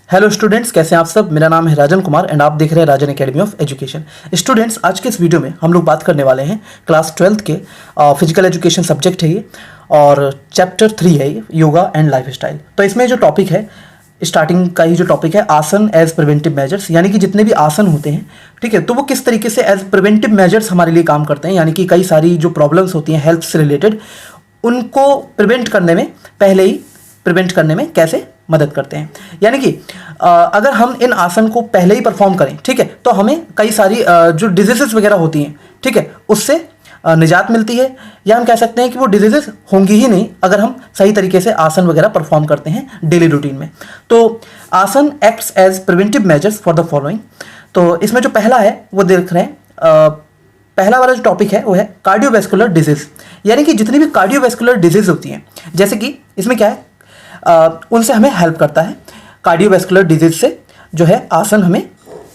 Hello students, कैसे हैं आप सब। मेरा नाम है राजन कुमार एंड आप देख रहे हैं राजन एकेडमी ऑफ एजुकेशन। स्टूडेंट्स, आज के इस वीडियो में हम लोग बात करने वाले हैं क्लास 12th के फिजिकल एजुकेशन सब्जेक्ट है ये, और चैप्टर 3 है ये, योगा एंड लाइफ स्टाइल। तो इसमें जो टॉपिक है, स्टार्टिंग का ही जो टॉपिक है, आसन एज प्रिवेंटिव मेजर्स, यानी कि जितने भी आसन होते हैं, ठीक है, तो वो किस तरीके से एज प्रिवेंटिव मेजर्स हमारे लिए काम करते हैं। यानी कि कई सारी जो प्रॉब्लम्स होती हैं हेल्थ से रिलेटेड, उनको प्रिवेंट करने में, पहले ही प्रिवेंट करने में कैसे मदद करते हैं। यानी कि अगर हम इन आसन को पहले ही परफॉर्म करें, ठीक है, तो हमें कई सारी जो डिजीजेस वगैरह होती हैं, ठीक है, उससे निजात मिलती है, या हम कह सकते हैं कि वो डिजीजेस होंगी ही नहीं अगर हम सही तरीके से आसन वगैरह परफॉर्म करते हैं डेली रूटीन में। तो आसन acts as preventive measures for the following. तो इसमें जो पहला है वो देख रहे हैं, पहला वाला जो टॉपिक है वो है कार्डियोवैस्कुलर डिजीज। यानी कि जितनी भी कार्डियोवैस्कुलर डिजीज होती हैं, जैसे कि इसमें क्या है, उनसे हमें हेल्प करता है। कार्डियोवैस्कुलर डिजीज से जो है आसन हमें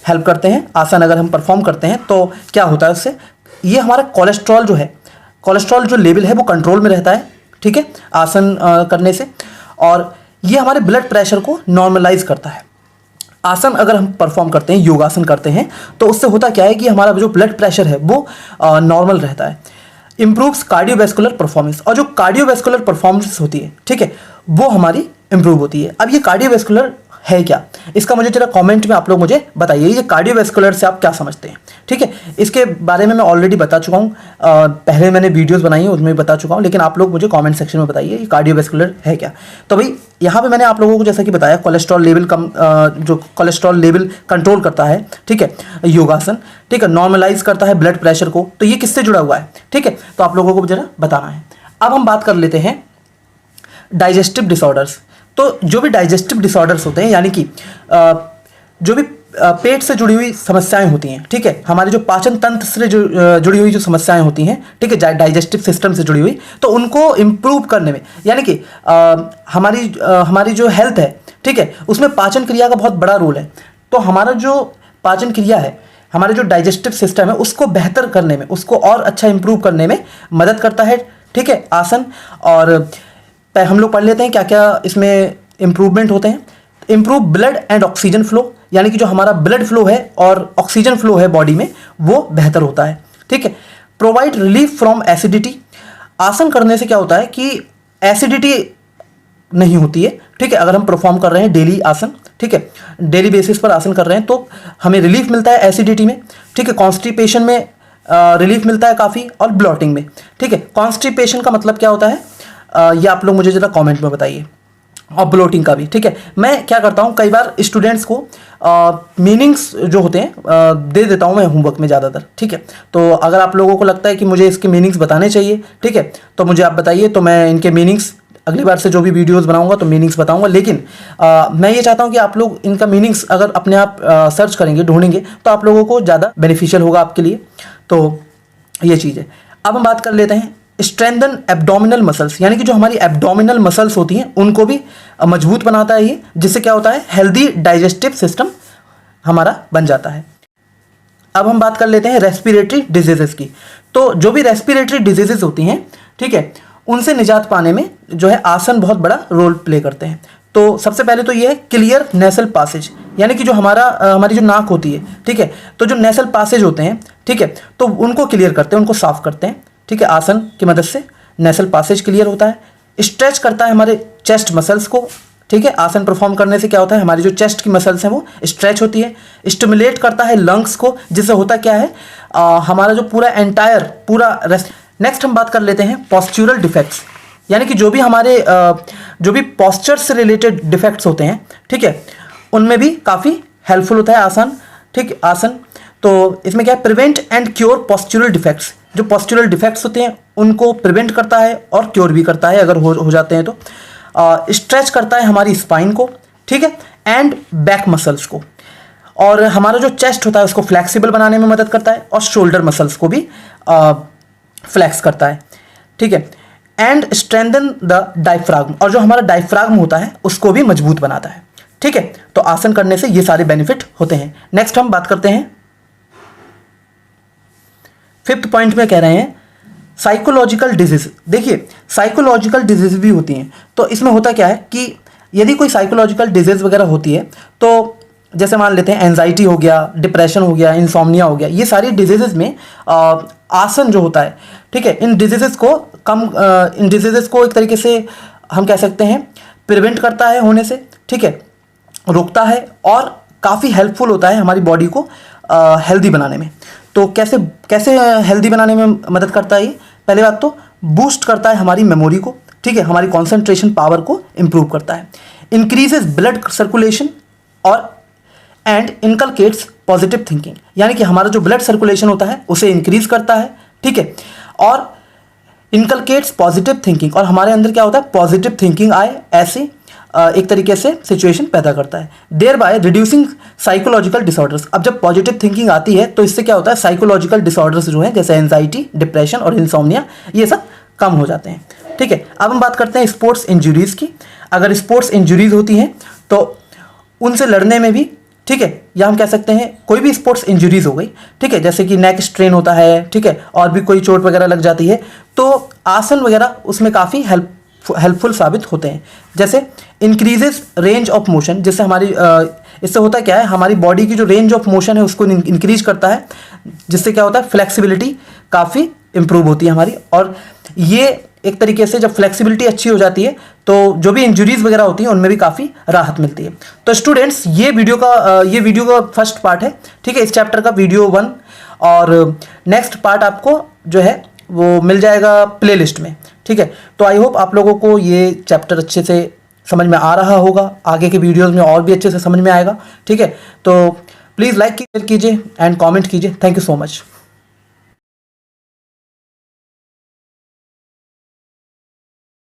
हेल्प करते हैं। आसन अगर हम परफॉर्म करते हैं तो क्या होता है उससे, ये हमारा कोलेस्ट्रॉल जो है, कोलेस्ट्रॉल जो लेवल है वो कंट्रोल में रहता है, ठीक है, आसन करने से। और ये हमारे ब्लड प्रेशर को नॉर्मलाइज करता है। आसन अगर हम परफॉर्म करते हैं, योगासन करते हैं, तो उससे होता क्या है कि हमारा जो ब्लड प्रेशर है वो नॉर्मल रहता है। इम्प्रूव्स कार्डियोवैस्कुलर परफॉर्मेंस, और जो कार्डियोवैस्कुलर परफॉर्मेंस होती है, ठीक है, वो हमारी इंप्रूव होती है। अब ये कार्डियोवैस्कुलर है क्या, इसका मुझे जरा कमेंट में आप लोग मुझे बताइए, ये कार्डियोवैस्कुलर से आप क्या समझते हैं, ठीक है। इसके बारे में मैं ऑलरेडी बता चुका हूँ, पहले मैंने वीडियोस बनाई हैं उसमें भी बता चुका हूँ, लेकिन आप लोग मुझे कमेंट सेक्शन में बताइए ये कार्डियोवैस्कुलर है क्या। तो भाई यहाँ पे मैंने आप लोगों को जैसा कि बताया, कोलेस्ट्रॉल लेवल कम, जो कोलेस्ट्रॉल लेवल कंट्रोल करता है, ठीक है, योगासन, ठीक है, नॉर्मलाइज करता है ब्लड प्रेशर को। तो ये किससे जुड़ा हुआ है, ठीक है, तो आप लोगों को जरा बताना है। अब हम बात कर लेते हैं डाइजेस्टिव डिसऑर्डर्स। तो जो भी डाइजेस्टिव डिसऑर्डर्स होते हैं, यानी कि जो भी पेट से जुड़ी हुई समस्याएं होती हैं, ठीक है, हमारे जो पाचन तंत्र से जुड़ी हुई जो समस्याएं होती हैं, ठीक है, डाइजेस्टिव सिस्टम से जुड़ी हुई, तो उनको इम्प्रूव करने में, यानी कि हमारी जो हेल्थ है, ठीक है, उसमें पाचन क्रिया का बहुत बड़ा रोल है। तो हमारा जो पाचन क्रिया है, हमारे जो डाइजेस्टिव सिस्टम है, उसको बेहतर करने में, उसको और अच्छा इंप्रूव करने में मदद करता है, ठीक है, आसन। और हम लोग पढ़ लेते हैं क्या क्या इसमें इम्प्रूवमेंट होते हैं। Improve blood and oxygen flow, यानी कि जो हमारा ब्लड फ्लो है और ऑक्सीजन फ्लो है बॉडी में, वो बेहतर होता है, ठीक है। प्रोवाइड रिलीफ फ्रॉम एसिडिटी, आसन करने से क्या होता है कि एसिडिटी नहीं होती है, ठीक है, अगर हम परफॉर्म कर रहे हैं डेली आसन, ठीक है, डेली बेसिस पर आसन कर रहे हैं, तो हमें रिलीफ मिलता है एसिडिटी में, ठीक है, कॉन्स्टिपेशन में रिलीफ मिलता है काफ़ी, और ब्लॉटिंग में, ठीक है। कॉन्स्टिपेशन का मतलब क्या होता है, ये आप लोग मुझे ज़रा कमेंट में बताइए, और ब्लोटिंग का भी, ठीक है। मैं क्या करता हूँ, कई बार स्टूडेंट्स को मीनिंग्स जो होते हैं दे देता हूँ मैं होमवर्क में ज़्यादातर, ठीक है। तो अगर आप लोगों को लगता है कि मुझे इसके मीनिंग्स बताने चाहिए, ठीक है, तो मुझे आप बताइए, तो मैं इनके मीनिंग्स अगली बार से जो भी वीडियोस बनाऊंगा तो मीनिंग्स बताऊंगा। लेकिन मैं ये चाहता हूँ कि आप लोग इनका मीनिंग्स अगर अपने आप सर्च करेंगे, ढूंढेंगे, तो आप लोगों को ज़्यादा बेनिफिशियल होगा आपके लिए। तो ये चीज़ है। अब हम बात कर लेते हैं स्ट्रेंथन एब्डोमिनल मसल्स, यानी कि जो हमारी एब्डोमिनल मसल्स होती हैं उनको भी मजबूत बनाता है ये, जिससे क्या होता है, हेल्दी डाइजेस्टिव सिस्टम हमारा बन जाता है। अब हम बात कर लेते हैं रेस्पिरेटरी डिजीजेस की। तो जो भी रेस्पिरेटरी डिजीजेस होती हैं, ठीक है, उनसे निजात पाने में जो है आसन बहुत बड़ा रोल प्ले करते हैं। तो सबसे पहले तो ये है क्लियर नेसल पासेज, यानी कि जो हमारी जो नाक होती है, ठीक है, तो जो नेसल पासेज होते हैं, ठीक है, तो उनको क्लियर करते हैं, उनको साफ करते हैं, ठीक है, आसन की मदद से नेसल पासेज क्लियर होता है। स्ट्रेच करता है हमारे चेस्ट मसल्स को, ठीक है, आसन परफॉर्म करने से क्या होता है, हमारी जो चेस्ट की मसल्स हैं वो स्ट्रेच होती है। स्टिमुलेट करता है लंग्स को, जिससे होता क्या है, हमारा जो पूरा रेस्ट। नेक्स्ट हम बात कर लेते हैं पॉस्चुरल डिफेक्ट्स, यानी कि जो भी हमारे जो भी पॉस्चर से रिलेटेड डिफेक्ट्स होते हैं, ठीक है, उनमें भी काफ़ी हेल्पफुल होता है आसन, ठीक, आसन। तो इसमें क्या है, prevent and cure postural defects, जो पॉस्चुरल डिफेक्ट्स होते हैं उनको प्रिवेंट करता है और क्योर भी करता है अगर हो जाते हैं तो। स्ट्रेच करता है हमारी स्पाइन को, ठीक है, एंड बैक मसल्स को, और हमारा जो चेस्ट होता है उसको फ्लेक्सिबल बनाने में मदद करता है, और शोल्डर मसल्स को भी फ्लैक्स करता है, ठीक है। एंड स्ट्रेंथन द डायफ्राग्म, और जो हमारा डायफ्राग्म होता है उसको भी मजबूत बनाता है, ठीक है। तो आसन करने से ये सारे बेनिफिट होते हैं। नेक्स्ट हम बात करते हैं, 5th पॉइंट में कह रहे हैं साइकोलॉजिकल डिजीज। देखिए साइकोलॉजिकल डिजीज भी होती हैं, तो इसमें होता क्या है कि यदि कोई साइकोलॉजिकल डिजीज़ वगैरह होती है तो जैसे मान लेते हैं एंजाइटी हो गया, डिप्रेशन हो गया, इंसोम्निया हो गया, ये सारी डिजीज़ में आसन जो होता है, ठीक है, इन डिजीज़ को एक तरीके से हम कह सकते हैं प्रिवेंट करता है होने से, ठीक है, रोकता है और काफ़ी हेल्पफुल होता है हमारी बॉडी को हेल्दी बनाने में। तो कैसे कैसे हेल्दी बनाने में मदद करता है ये? पहली बात तो बूस्ट करता है हमारी मेमोरी को, ठीक है, हमारी कंसंट्रेशन पावर को इम्प्रूव करता है, इंक्रीजेस ब्लड सर्कुलेशन और एंड इनकलकेट्स पॉजिटिव थिंकिंग, यानी कि हमारा जो ब्लड सर्कुलेशन होता है उसे इंक्रीज करता है, ठीक है, और इनकलकेट्स पॉजिटिव थिंकिंग, और हमारे अंदर क्या होता है, पॉजिटिव थिंकिंग आए, ऐसे एक तरीके से सिचुएशन पैदा करता है, thereby reducing psychological disorders. अब जब पॉजिटिव थिंकिंग आती है तो इससे क्या होता है, साइकोलॉजिकल डिसऑर्डर्स जो हैं जैसे एंजाइटी, डिप्रेशन और इंसोम्निया, ये सब कम हो जाते हैं, ठीक है। अब हम बात करते हैं स्पोर्ट्स इंजरीज़ की। अगर स्पोर्ट्स इंजरीज़ होती हैं तो उनसे लड़ने में भी, ठीक है, या हम कह सकते हैं कोई भी स्पोर्ट्स इंजरीज हो गई, ठीक है, जैसे कि नेक स्ट्रेन होता है, ठीक है, और भी कोई चोट वगैरह लग जाती है, तो आसन वगैरह उसमें काफ़ी हेल्पफुल साबित होते हैं। जैसे इंक्रीजेस रेंज ऑफ मोशन, जिससे हमारी इससे होता क्या है, हमारी बॉडी की जो रेंज ऑफ मोशन है उसको इंक्रीज करता है, जिससे क्या होता है, फ्लेक्सिबिलिटी काफ़ी इंप्रूव होती है हमारी। और ये एक तरीके से जब फ्लेक्सिबिलिटी अच्छी हो जाती है तो जो भी इंजरीज वगैरह होती हैं उनमें भी काफ़ी राहत मिलती है। तो स्टूडेंट्स, ये वीडियो का फर्स्ट पार्ट है, ठीक है, इस चैप्टर का वीडियो 1, और नेक्स्ट पार्ट आपको जो है वो मिल जाएगा प्लेलिस्ट में, ठीक है। तो आई होप आप लोगों को ये चैप्टर अच्छे से समझ में आ रहा होगा, आगे के वीडियोज़ में और भी अच्छे से समझ में आएगा, ठीक है। तो प्लीज़ लाइक कीजिए एंड कॉमेंट कीजिए। Thank you so much.